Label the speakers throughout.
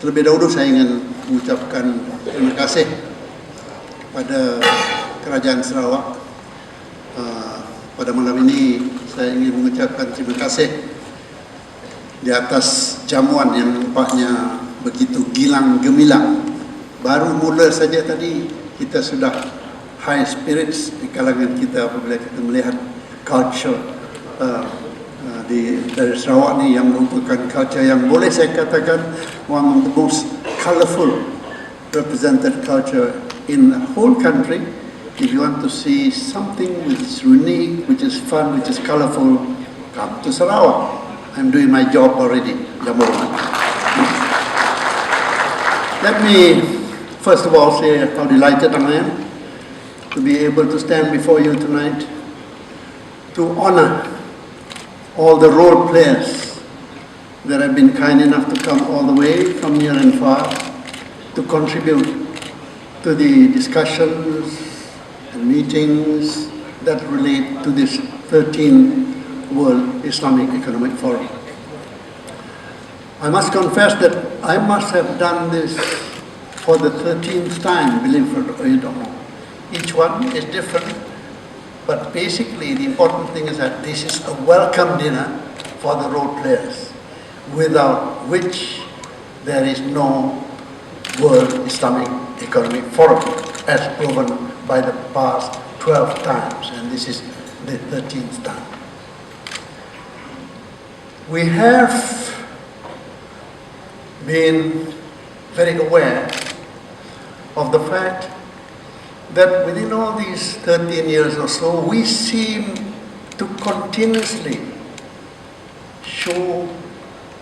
Speaker 1: Terlebih dahulu saya ingin mengucapkan terima kasih kepada Kerajaan Sarawak. Pada malam ini saya ingin mengucapkan terima kasih di atas jamuan yang nampaknya begitu gilang gemilang. Baru mula saja tadi kita sudah high spirits di kalangan kita apabila kita melihat culture dari Sarawak ni, yang merupakan culture yang boleh saya katakan one of the most colourful represented culture in the whole country. If you want to see something which is unique, which is fun, which is colourful, come to Sarawak. I'm doing my job already. Let me first of all say how delighted I am to be able to stand before you tonight to honour all the role players that have been kind enough to come all the way from near and far to contribute to the discussions and meetings that relate to this 13th World Islamic Economic Forum. I must confess that I must have done this for the 13th time, believe it or not. Each one is different. But basically, the important thing is that this is a welcome dinner for the role players, without which there is no World Islamic Economic Forum, as proven by the past 12 times, and this is the 13th time. We have been very aware of the fact that within all these 13 years or so, we seem to continuously show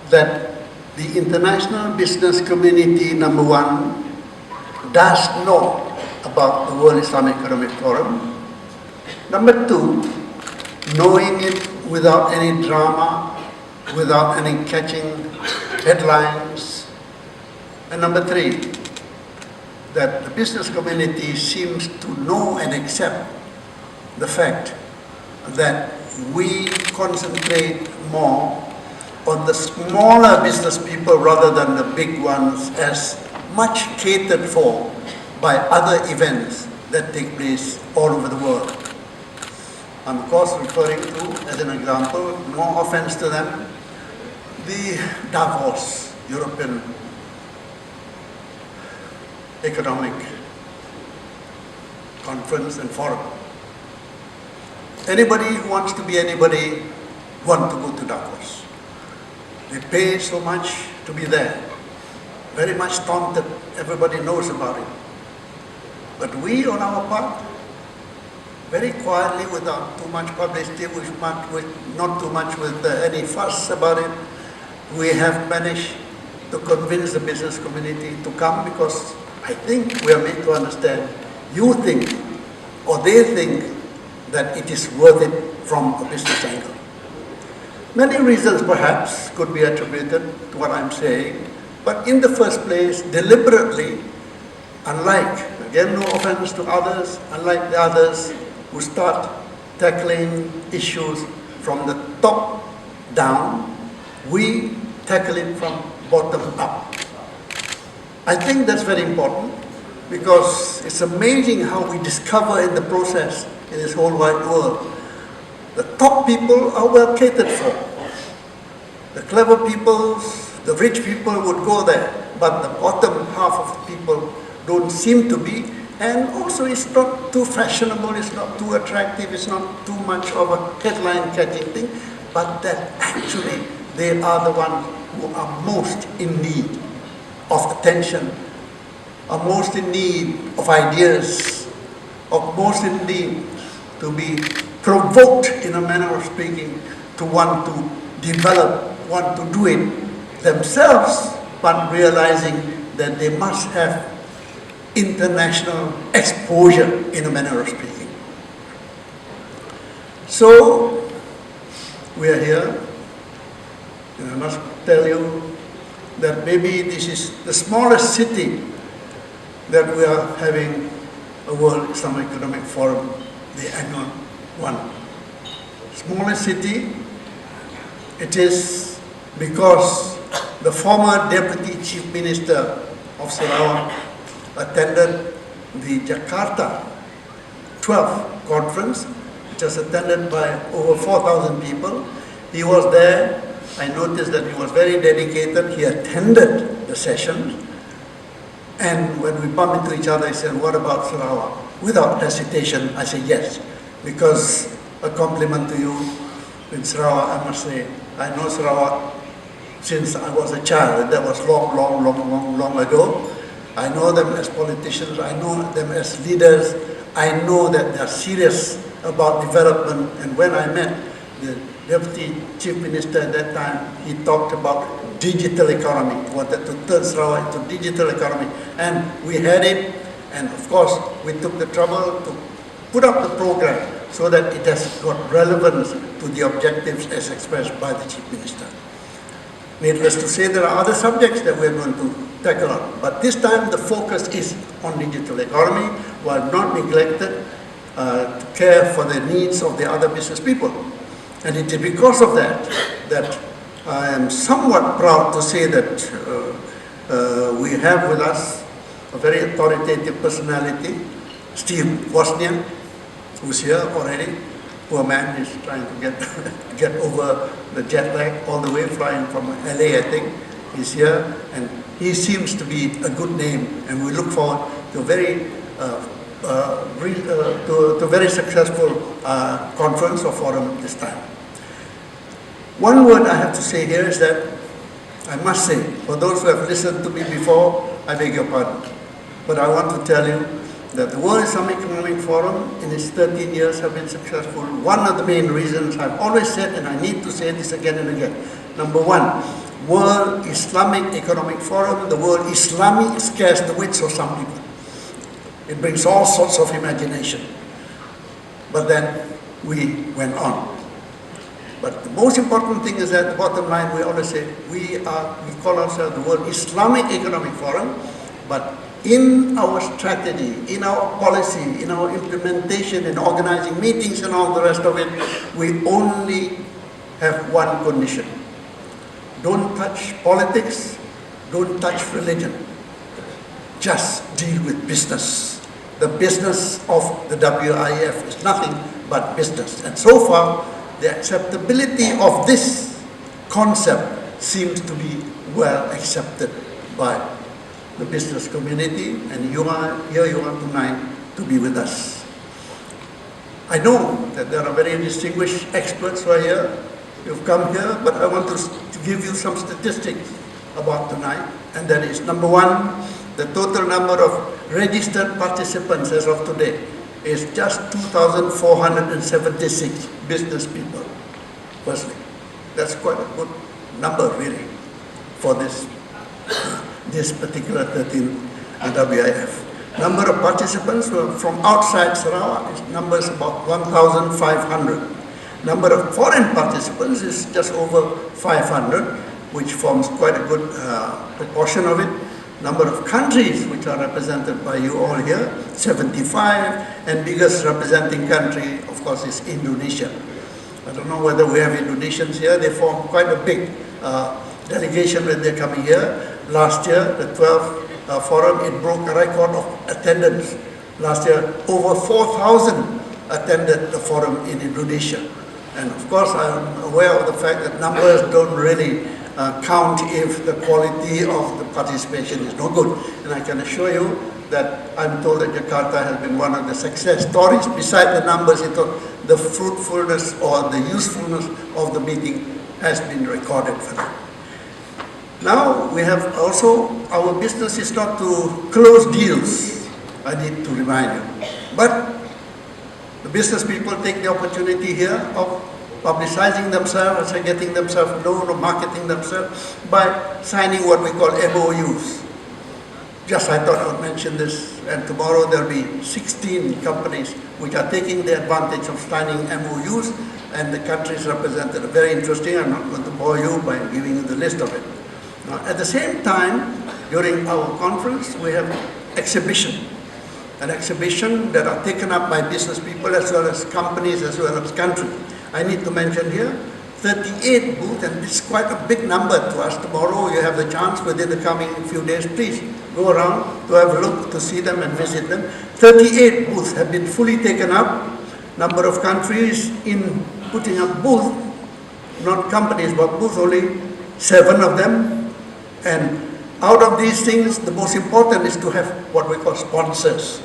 Speaker 1: that the international business community, number one, does know about the World Islamic Economic Forum. Number two, knowing it without any drama, without any catching headlines. And number three, that the business community seems to know and accept the fact that we concentrate more on the smaller business people rather than the big ones, as much catered for by other events that take place all over the world. I'm of course referring to, as an example, no offense to them, the Davos European Economic Conference and Forum. Anybody who wants to be anybody want to go to Davos. They pay so much to be there. Very much taunted, everybody knows about it. But we on our part, very quietly, without too much publicity, not too much with any fuss about it, we have managed to convince the business community to come, because I think we are made to understand, you think, or they think, that it is worth it from a business angle. Many reasons perhaps could be attributed to what I'm saying, but in the first place, deliberately, unlike, again no offense to others, unlike the others who start tackling issues from the top down, we tackle it from bottom up. I think that's very important, because it's amazing how we discover in the process in this whole wide world. The top people are well catered for. The clever people, the rich people would go there, but the bottom half of the people don't seem to be, and also it's not too fashionable, it's not too attractive, it's not too much of a headline-catching thing, but that actually they are the ones who are most in need of attention, are most in need of ideas, are most in need to be provoked, in a manner of speaking, to want to develop, want to do it themselves, but realizing that they must have international exposure, in a manner of speaking. So, we are here, and I must tell you that maybe this is the smallest city that we are having a World Islamic Economic Forum, the annual one. Smallest city, it is because the former Deputy Chief Minister of Sarawak attended the Jakarta 12th conference, which was attended by over 4,000 people. He was there. I noticed that he was very dedicated. He attended the session. And when we bumped into each other, he said, "What about Sarawak?" Without hesitation, I said, "Yes." Because a compliment to you in Sarawak, I must say, I know Sarawak since I was a child, and that was long ago. I know them as politicians, I know them as leaders, I know that they are serious about development. And when I met the Deputy Chief Minister at that time, he talked about digital economy, he wanted to turn Sarawak into digital economy. And we had it, and of course, we took the trouble to put up the program so that it has got relevance to the objectives as expressed by the Chief Minister. Needless to say, there are other subjects that we're going to tackle on, but this time the focus is on digital economy, while not neglected to care for the needs of the other business people. And it is because of that that I am somewhat proud to say that we have with us a very authoritative personality, Steve Wozniak, who's here already. Poor man is trying to get over the jet lag all the way, flying from LA, I think. He's here, and he seems to be a good name, and we look forward to a very very successful conference or forum this time. One word I have to say here is that I must say, for those who have listened to me before, I beg your pardon, but I want to tell you that the World Islamic Economic Forum in its 13 years have been successful. One of the main reasons I've always said, and I need to say this again and again. Number one, World Islamic Economic Forum, the word Islamic scares the wits of some people. It brings all sorts of imagination. But then we went on. But the most important thing is that the bottom line, we always say, we call ourselves the World Islamic Economic Forum, but in our strategy, in our policy, in our implementation, in organizing meetings and all the rest of it, we only have one condition. Don't touch politics, don't touch religion. Just deal with business. The business of the WIEF is nothing but business. And so far, the acceptability of this concept seems to be well accepted by the business community, and you are tonight to be with us. I know that there are very distinguished experts who are here. You've come here, but I want to give you some statistics about tonight, and that is, number one, the total number of registered participants as of today is just 2,476 business people. Firstly, that's quite a good number really for this particular 13th WIF. Number of participants from outside Sarawak is numbers about 1,500. Number of foreign participants is just over 500, which forms quite a good proportion of it. Number of countries which are represented by you all here, 75, and biggest representing country, of course, is Indonesia. I don't know whether we have Indonesians here. They form quite a big delegation when they're coming here. Last year, the 12th forum, it broke a record of attendance. Last year, over 4,000 attended the forum in Indonesia. And of course, I'm aware of the fact that numbers don't really count if the quality of the participation is no good. And I can assure you that I'm told that Jakarta has been one of the success stories. Besides the numbers, the fruitfulness or the usefulness of the meeting has been recorded for them. Now we have also, our business is not to close deals, I need to remind you. But the business people take the opportunity here of publicizing themselves and getting themselves known or marketing themselves by signing what we call MOUs. Just I thought I would mention this, and tomorrow there will be 16 companies which are taking the advantage of signing MOUs, and the countries represented are very interesting. I'm not going to bore you by giving you the list of it. Now, at the same time, during our conference, we have exhibition. An exhibition that are taken up by business people as well as companies as well as countries. I need to mention here 38 booths, and it's quite a big number to us. Tomorrow you have the chance within the coming few days. Please go around to have a look, to see them and visit them. 38 booths have been fully taken up. Number of countries in putting up booths, not companies but booths, only 7 of them. And out of these things, the most important is to have what we call sponsors.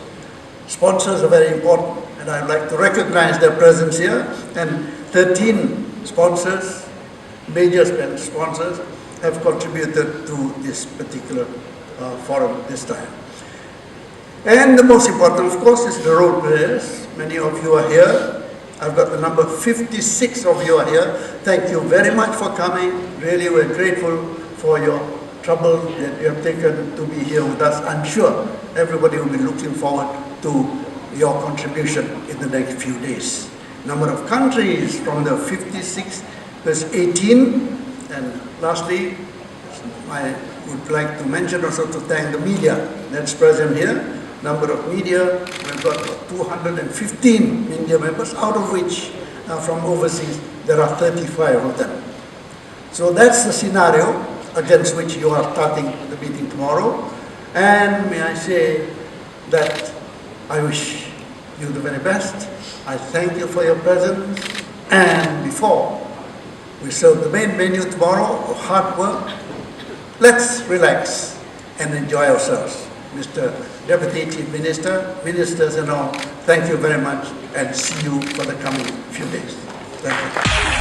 Speaker 1: Sponsors are very important, and I'd like to recognize their presence here. And 13 sponsors, major sponsors, have contributed to this particular forum this time. And the most important, of course, is the role players. Many of you are here. I've got the number 56 of you are here. Thank you very much for coming. Really, we're grateful for your trouble that you have taken to be here with us. I'm sure everybody will be looking forward to your contribution in the next few days. Number of countries from the 56 plus 18. And lastly, I would like to mention also to thank the media that's present here. Number of media, we've got 215 media members, out of which from overseas there are 35 of them. So that's the scenario against which you are starting the meeting tomorrow. And may I say that I wish you the very best. I thank you for your presence. And before we serve the main menu tomorrow of hard work, let's relax and enjoy ourselves. Mr. Deputy Chief Minister, ministers and all, thank you very much and see you for the coming few days. Thank you.